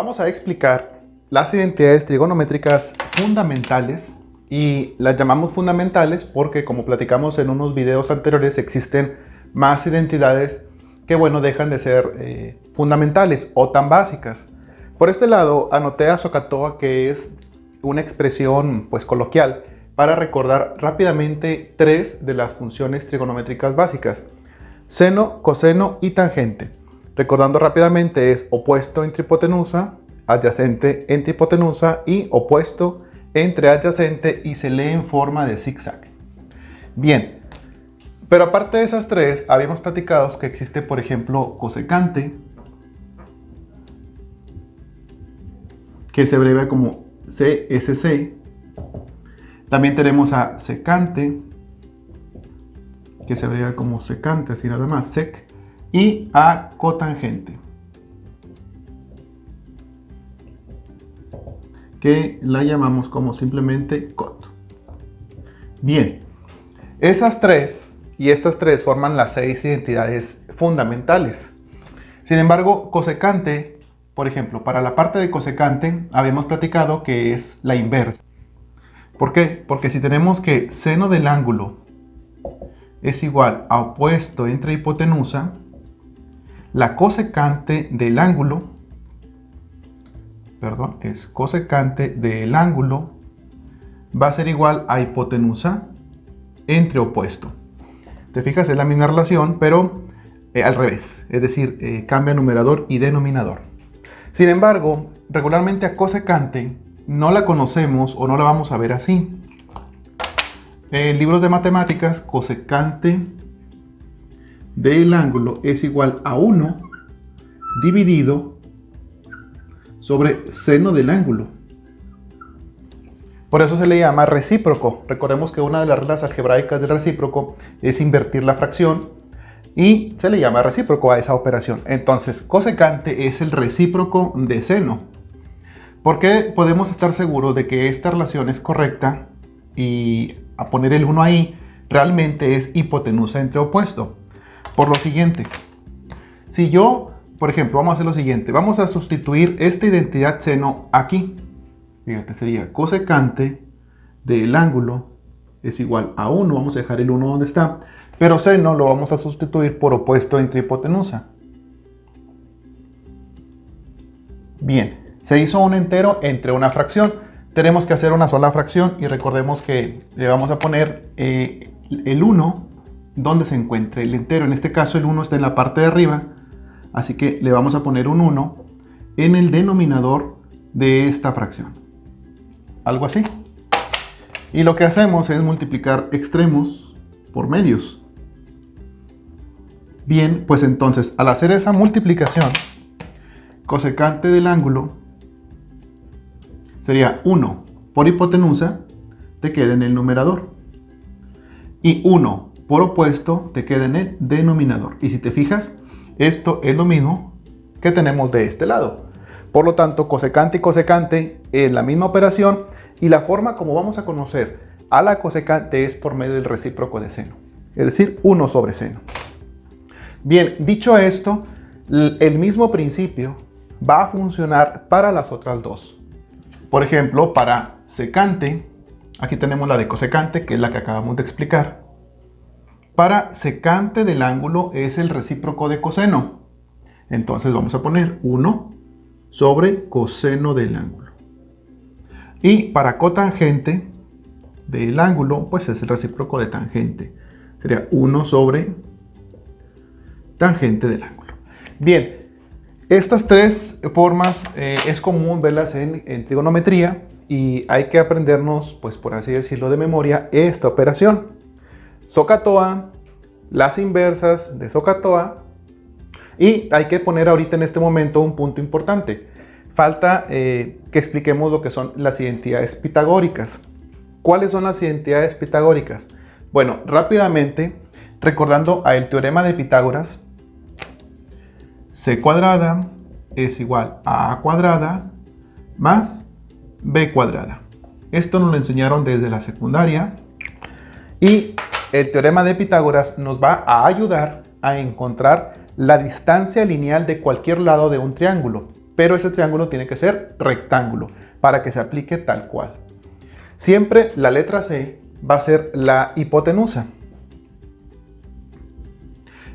Vamos a explicar las identidades trigonométricas fundamentales y las llamamos fundamentales porque, como platicamos en unos videos anteriores, existen más identidades que, bueno, dejan de ser fundamentales o tan básicas. Por este lado, anoté a SOHCAHTOA, que es una expresión pues coloquial para recordar rápidamente tres de las funciones trigonométricas básicas: seno, coseno y tangente. Recordando rápidamente, es opuesto entre hipotenusa, adyacente entre hipotenusa y opuesto entre adyacente, y se lee en forma de zigzag. Bien, pero aparte de esas tres, habíamos platicado que existe, por ejemplo, cosecante, que se abrevia como CSC. También tenemos a secante, que se abrevia como secante, así nada más, sec, y a cotangente, que la llamamos como simplemente cot. Bien, esas tres y estas tres forman las 6 identidades fundamentales. Sin embargo, cosecante, por ejemplo, para la parte de cosecante habíamos platicado que es la inversa. ¿Por qué? Porque si tenemos que seno del ángulo es igual a opuesto entre hipotenusa, la cosecante del ángulo, es cosecante del ángulo va a ser igual a hipotenusa entre opuesto. ¿Te fijas? Es la misma relación, pero al revés, es decir, cambia numerador y denominador. Sin embargo, regularmente a cosecante no la conocemos o no la vamos a ver así. En libros de matemáticas, cosecante del ángulo es igual a 1 dividido sobre seno del ángulo. Por eso se le llama recíproco. Recordemos que una de las reglas algebraicas del recíproco es invertir la fracción y se le llama recíproco a esa operación. Entonces, cosecante es el recíproco de seno. ¿Por qué podemos estar seguros de que esta relación es correcta? Y a poner el 1 ahí, realmente es hipotenusa entre opuesto. Por lo siguiente, si yo, por ejemplo, vamos a hacer lo siguiente, vamos a sustituir esta identidad seno aquí. Fíjate, sería cosecante del ángulo es igual a 1, vamos a dejar el 1 donde está, pero seno lo vamos a sustituir por opuesto entre hipotenusa. Bien, se hizo un entero entre una fracción. Tenemos que hacer una sola fracción y recordemos que le vamos a poner el 1 donde se encuentre el entero. En este caso el 1 está en la parte de arriba, así que le vamos a poner un 1 en el denominador de esta fracción. Algo así. Y lo que hacemos es multiplicar extremos por medios. Bien, pues entonces al hacer esa multiplicación, cosecante del ángulo sería 1 por hipotenusa, te queda en el numerador, y 1 por opuesto te queda en el denominador. Y si te fijas, esto es lo mismo que tenemos de este lado. Por lo tanto, cosecante y cosecante es la misma operación, y la forma como vamos a conocer a la cosecante es por medio del recíproco de seno, es decir, 1 sobre seno. Bien, dicho esto, el mismo principio va a funcionar para las otras dos. Por ejemplo, para secante, aquí tenemos la de cosecante, que es la que acabamos de explicar. Para secante del ángulo es el recíproco de coseno. Entonces vamos a poner 1 sobre coseno del ángulo. Y para cotangente del ángulo, pues es el recíproco de tangente. Sería 1 sobre tangente del ángulo. Bien, estas tres formas es común verlas en trigonometría, y hay que aprendernos, pues por así decirlo, de memoria esta operación. SOHCAHTOA, las inversas de SOHCAHTOA, y hay que poner ahorita en este momento un punto importante. Falta que expliquemos lo que son las identidades pitagóricas. ¿Cuáles son las identidades pitagóricas? Bueno, rápidamente, recordando el teorema de Pitágoras, c cuadrada es igual a a cuadrada más b cuadrada. Esto nos lo enseñaron desde la secundaria, y el teorema de Pitágoras nos va a ayudar a encontrar la distancia lineal de cualquier lado de un triángulo. pero ese triángulo tiene que ser rectángulo para que se aplique tal cual. Siempre la letra C va a ser la hipotenusa.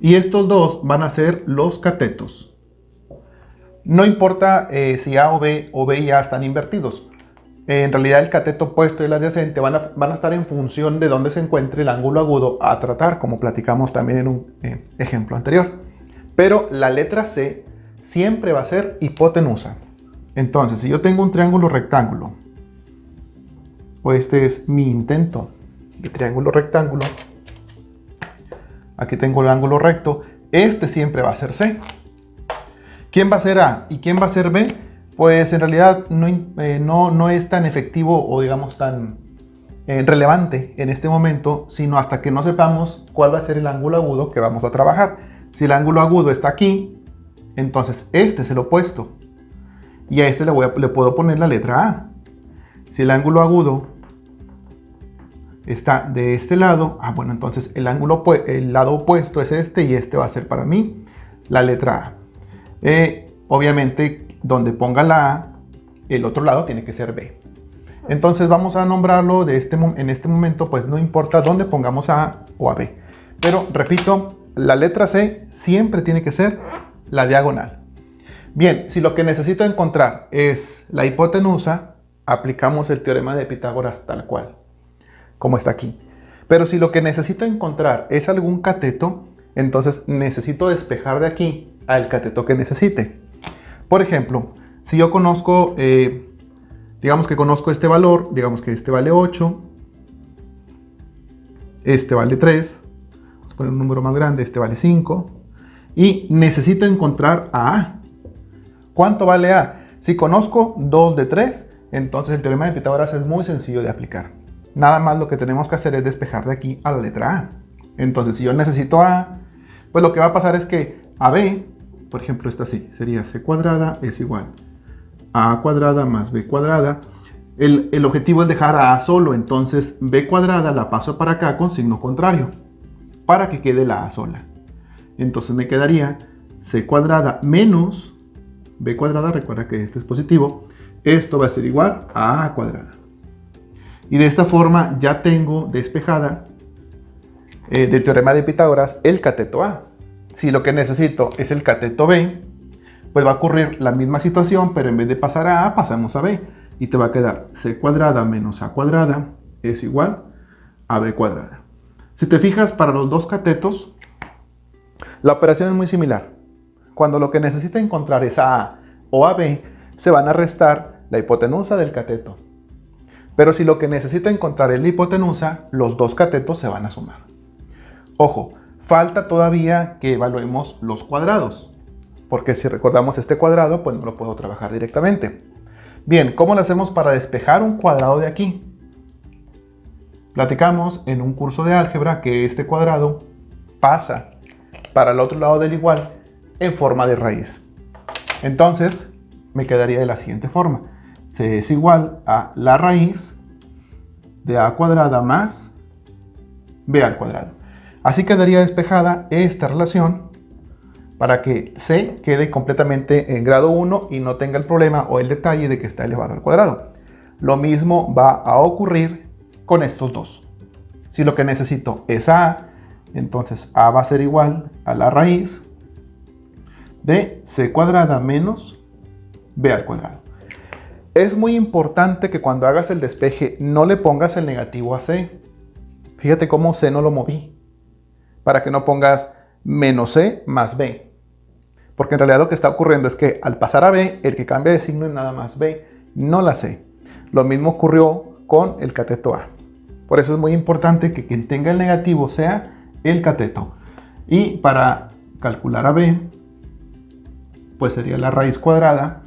Y estos dos van a ser los catetos. No importa si A o B y A están invertidos. En realidad el cateto opuesto y el adyacente van a estar en función de dónde se encuentre el ángulo agudo a tratar, como platicamos también en un ejemplo anterior. Pero la letra C siempre va a ser hipotenusa. Entonces, si yo tengo un triángulo rectángulo, o este es mi intento de triángulo rectángulo, aquí tengo el ángulo recto, este siempre va a ser C. ¿Quién va a ser A y quién va a ser B? Pues en realidad no es tan efectivo o digamos tan relevante en este momento, sino hasta que no sepamos cuál va a ser el ángulo agudo que vamos a trabajar. Si el ángulo agudo está aquí, entonces este es el opuesto. Y a este le puedo poner la letra A. Si el ángulo agudo está de este lado, bueno, entonces el lado opuesto es este y este va a ser para mí la letra A. Obviamente, donde ponga la A, el otro lado tiene que ser B. Entonces vamos a nombrarlo en este momento, pues no importa dónde pongamos A o a B. Pero repito, la letra C siempre tiene que ser la diagonal. Bien, si lo que necesito encontrar es la hipotenusa, aplicamos el teorema de Pitágoras tal cual, como está aquí. Pero si lo que necesito encontrar es algún cateto, entonces necesito despejar de aquí al cateto que necesite. Por ejemplo, si yo conozco, digamos que conozco este valor, digamos que este vale 8, este vale 3, vamos a poner un número más grande, este vale 5, y necesito encontrar a A. ¿Cuánto vale A? Si conozco 2 de 3, entonces el teorema de Pitágoras es muy sencillo de aplicar. Nada más lo que tenemos que hacer es despejar de aquí a la letra A. Entonces, si yo necesito A, pues lo que va a pasar es que AB, por ejemplo, esta así, sería C cuadrada es igual a A cuadrada más B cuadrada. El objetivo es dejar a A solo, entonces B cuadrada la paso para acá con signo contrario, para que quede la A sola. Entonces me quedaría C cuadrada menos B cuadrada, recuerda que este es positivo, esto va a ser igual a A cuadrada. Y de esta forma ya tengo despejada del teorema de Pitágoras el cateto A. Si lo que necesito es el cateto B, pues va a ocurrir la misma situación, pero en vez de pasar a A, pasamos a B. Y te va a quedar C cuadrada menos A cuadrada es igual a B cuadrada. Si te fijas, para los dos catetos, la operación es muy similar. Cuando lo que necesita encontrar es a A o a B, se van a restar la hipotenusa del cateto. Pero si lo que necesito encontrar es la hipotenusa, los dos catetos se van a sumar. Ojo, falta todavía que evaluemos los cuadrados, porque si recordamos este cuadrado, pues no lo puedo trabajar directamente. Bien, ¿cómo lo hacemos para despejar un cuadrado de aquí? Platicamos en un curso de álgebra que este cuadrado pasa para el otro lado del igual en forma de raíz. Entonces, me quedaría de la siguiente forma. C es igual a la raíz de A cuadrada más B al cuadrado. Así quedaría despejada esta relación para que C quede completamente en grado 1 y no tenga el problema o el detalle de que está elevado al cuadrado. Lo mismo va a ocurrir con estos dos. Si lo que necesito es A, entonces A va a ser igual a la raíz de C cuadrada menos B al cuadrado. Es muy importante que cuando hagas el despeje no le pongas el negativo a C. Fíjate cómo C no lo moví. Para que no pongas menos C más B. Porque en realidad lo que está ocurriendo es que al pasar a B, el que cambia de signo es nada más B, no la C. Lo mismo ocurrió con el cateto A. Por eso es muy importante que quien tenga el negativo sea el cateto. Y para calcular a B, pues sería la raíz cuadrada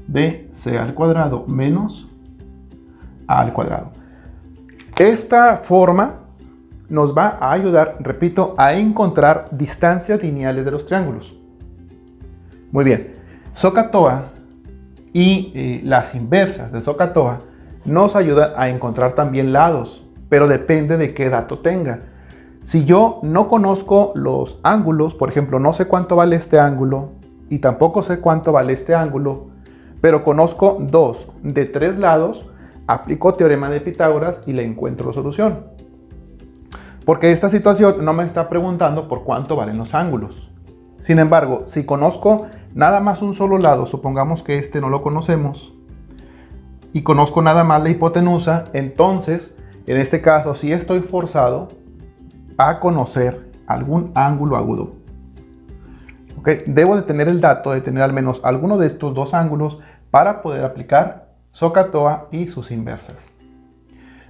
de C al cuadrado menos A al cuadrado. Esta forma nos va a ayudar, repito, a encontrar distancias lineales de los triángulos. Muy bien, SOHCAHTOA y las inversas de SOHCAHTOA nos ayudan a encontrar también lados, pero depende de qué dato tenga. Si yo no conozco los ángulos, por ejemplo, no sé cuánto vale este ángulo y tampoco sé cuánto vale este ángulo, pero conozco 2 de 3 lados, aplico teorema de Pitágoras y le encuentro solución. Porque esta situación no me está preguntando por cuánto valen los ángulos. Sin embargo, si conozco nada más un solo lado, supongamos que este no lo conocemos, y conozco nada más la hipotenusa, entonces, en este caso, sí estoy forzado a conocer algún ángulo agudo. ¿Okay? Debo de tener el dato de tener al menos alguno de estos dos ángulos para poder aplicar SOHCAHTOA y sus inversas.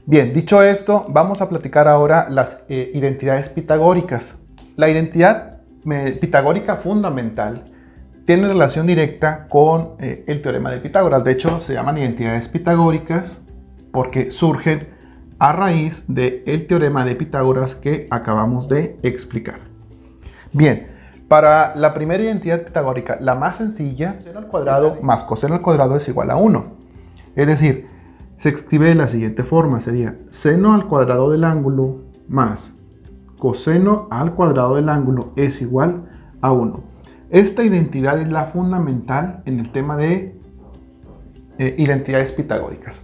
Bien, dicho esto, vamos a platicar ahora las identidades pitagóricas. La identidad pitagórica fundamental tiene relación directa con el teorema de Pitágoras. De hecho, se llaman identidades pitagóricas porque surgen a raíz del teorema de Pitágoras que acabamos de explicar. Bien, para la primera identidad pitagórica, la más sencilla, seno al cuadrado más coseno al cuadrado es igual a 1. Es decir, se escribe de la siguiente forma, sería seno al cuadrado del ángulo más coseno al cuadrado del ángulo es igual a 1. Esta identidad es la fundamental en el tema de identidades pitagóricas.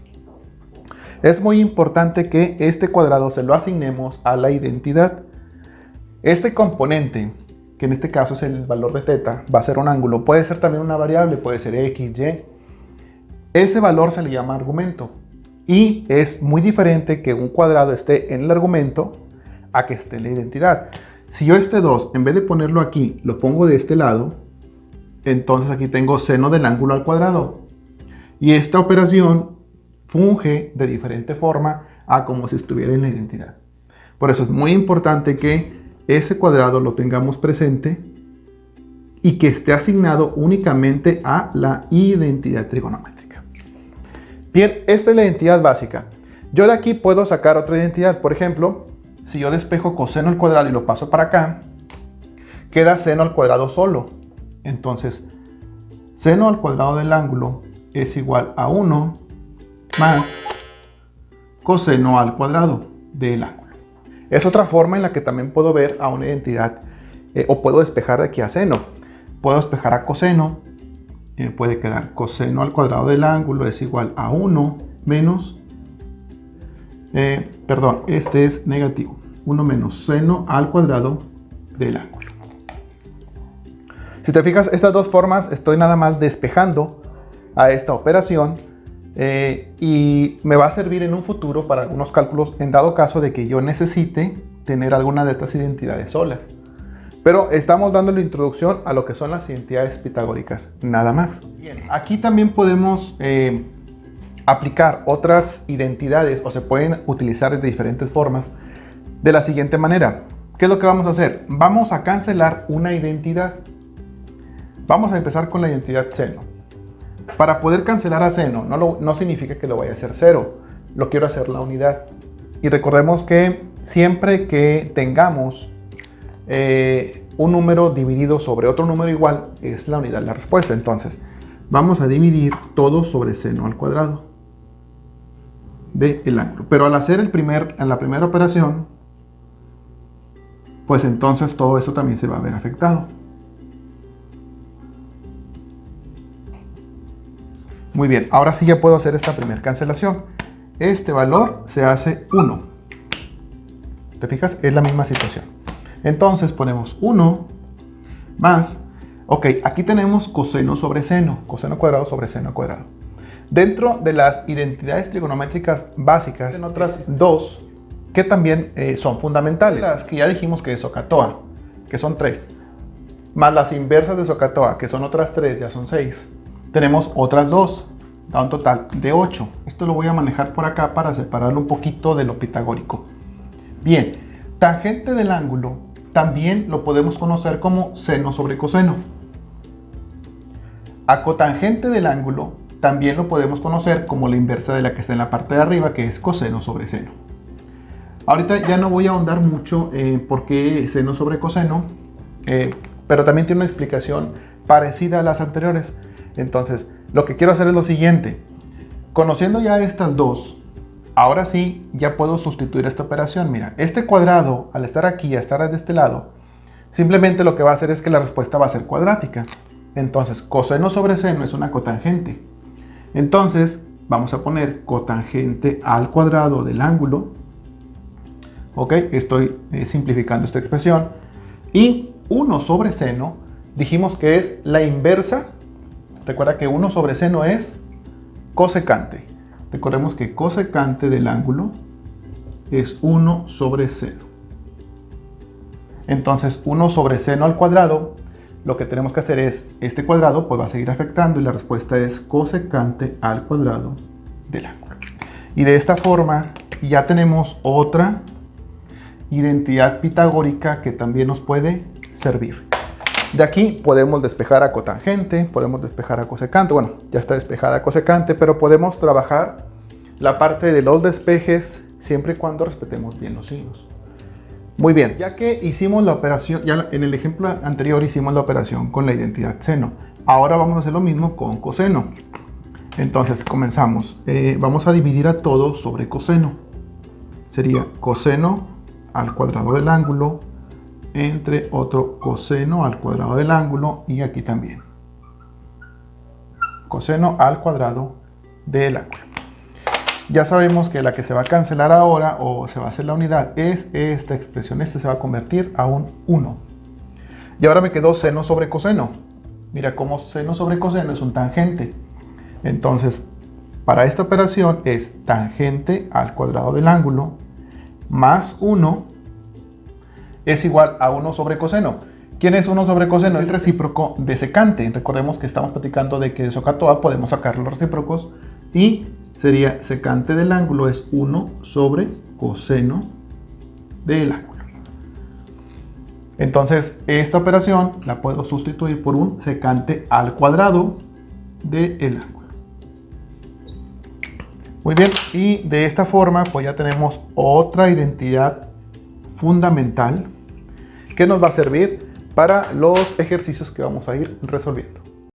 Es muy importante que este cuadrado se lo asignemos a la identidad. Este componente, que en este caso es el valor de θ, va a ser un ángulo. Puede ser también una variable, puede ser x, y. Ese valor se le llama argumento. Y es muy diferente que un cuadrado esté en el argumento a que esté en la identidad. Si yo este 2, en vez de ponerlo aquí, lo pongo de este lado, entonces aquí tengo seno del ángulo al cuadrado. Y esta operación funge de diferente forma a como si estuviera en la identidad. Por eso es muy importante que ese cuadrado lo tengamos presente y que esté asignado únicamente a la identidad trigonométrica. Bien, esta es la identidad básica. Yo de aquí puedo sacar otra identidad. Por ejemplo, si yo despejo coseno al cuadrado y lo paso para acá, queda seno al cuadrado solo. Entonces, seno al cuadrado del ángulo es igual a 1 más coseno al cuadrado del ángulo. Es otra forma en la que también puedo ver a una identidad o puedo despejar de aquí a seno. Puedo despejar a coseno, puede quedar coseno al cuadrado del ángulo es igual a 1 menos, este es negativo, 1 menos seno al cuadrado del ángulo. Si te fijas, estas dos formas estoy nada más despejando a esta operación y me va a servir en un futuro para algunos cálculos en dado caso de que yo necesite tener alguna de estas identidades solas. Pero estamos dando la introducción a lo que son las identidades pitagóricas, nada más. Bien, aquí también podemos aplicar otras identidades o se pueden utilizar de diferentes formas de la siguiente manera. ¿Qué es lo que vamos a hacer? Vamos a cancelar una identidad. Vamos a empezar con la identidad seno. Para poder cancelar a seno no significa que lo vaya a hacer 0, lo quiero hacer la unidad. Y recordemos que siempre que tengamos un número dividido sobre otro número igual es la unidad de la respuesta. Entonces vamos a dividir todo sobre seno al cuadrado del ángulo. Pero al hacer en la primera operación, pues entonces todo eso también se va a ver afectado. Muy bien, ahora sí ya puedo hacer esta primera cancelación. Este valor se hace 1. ¿Te fijas? Es la misma situación. Entonces ponemos 1 más, ok, aquí tenemos coseno sobre seno, coseno cuadrado sobre seno cuadrado. Dentro de las identidades trigonométricas básicas, en otras dos que también son fundamentales. Las que ya dijimos que es SOHCAHTOA, que son 3, más las inversas de SOHCAHTOA, que son otras 3, ya son 6. Tenemos otras 2, da un total de 8. Esto lo voy a manejar por acá para separarlo un poquito de lo pitagórico. Bien, tangente del ángulo también lo podemos conocer como seno sobre coseno. A cotangente del ángulo también lo podemos conocer como la inversa de la que está en la parte de arriba, que es coseno sobre seno. Ahorita ya no voy a ahondar mucho en por qué seno sobre coseno, pero también tiene una explicación parecida a las anteriores. Entonces, lo que quiero hacer es lo siguiente. Conociendo ya estas dos, ahora sí ya puedo sustituir esta operación. Mira, este cuadrado, al estar aquí y estar de este lado, simplemente lo que va a hacer es que la respuesta va a ser cuadrática. Entonces, coseno sobre seno es una cotangente. Entonces vamos a poner cotangente al cuadrado del ángulo. Ok, estoy simplificando esta expresión. Y 1 sobre seno, dijimos que es la inversa. Recuerda que 1 sobre seno es cosecante. Recordemos que cosecante del ángulo es 1 sobre seno. Entonces 1 sobre seno al cuadrado, lo que tenemos que hacer es, este cuadrado pues va a seguir afectando y la respuesta es cosecante al cuadrado del ángulo. Y de esta forma ya tenemos otra identidad pitagórica que también nos puede servir. De aquí podemos despejar a cotangente, podemos despejar a cosecante. Bueno, ya está despejada a cosecante, pero podemos trabajar la parte de los despejes siempre y cuando respetemos bien los signos. Muy bien, ya que hicimos la operación, ya en el ejemplo anterior hicimos la operación con la identidad seno. Ahora vamos a hacer lo mismo con coseno. Entonces comenzamos. Vamos a dividir a todo sobre coseno. Sería coseno al cuadrado del ángulo entre otro coseno al cuadrado del ángulo y aquí también. Coseno al cuadrado del ángulo. Ya sabemos que la que se va a cancelar ahora o se va a hacer la unidad es esta expresión. Este se va a convertir a un 1. Y ahora me quedó seno sobre coseno. Mira cómo seno sobre coseno es un tangente. Entonces, para esta operación es tangente al cuadrado del ángulo más 1 es igual a 1 sobre coseno. ¿Quién es 1 sobre coseno? Es el recíproco de secante. Recordemos que estamos platicando de que de SOHCAHTOA podemos sacar los recíprocos y sería secante del ángulo es 1 sobre coseno del ángulo. Entonces, esta operación la puedo sustituir por un secante al cuadrado del ángulo. Muy bien, y de esta forma pues ya tenemos otra identidad fundamental que nos va a servir para los ejercicios que vamos a ir resolviendo.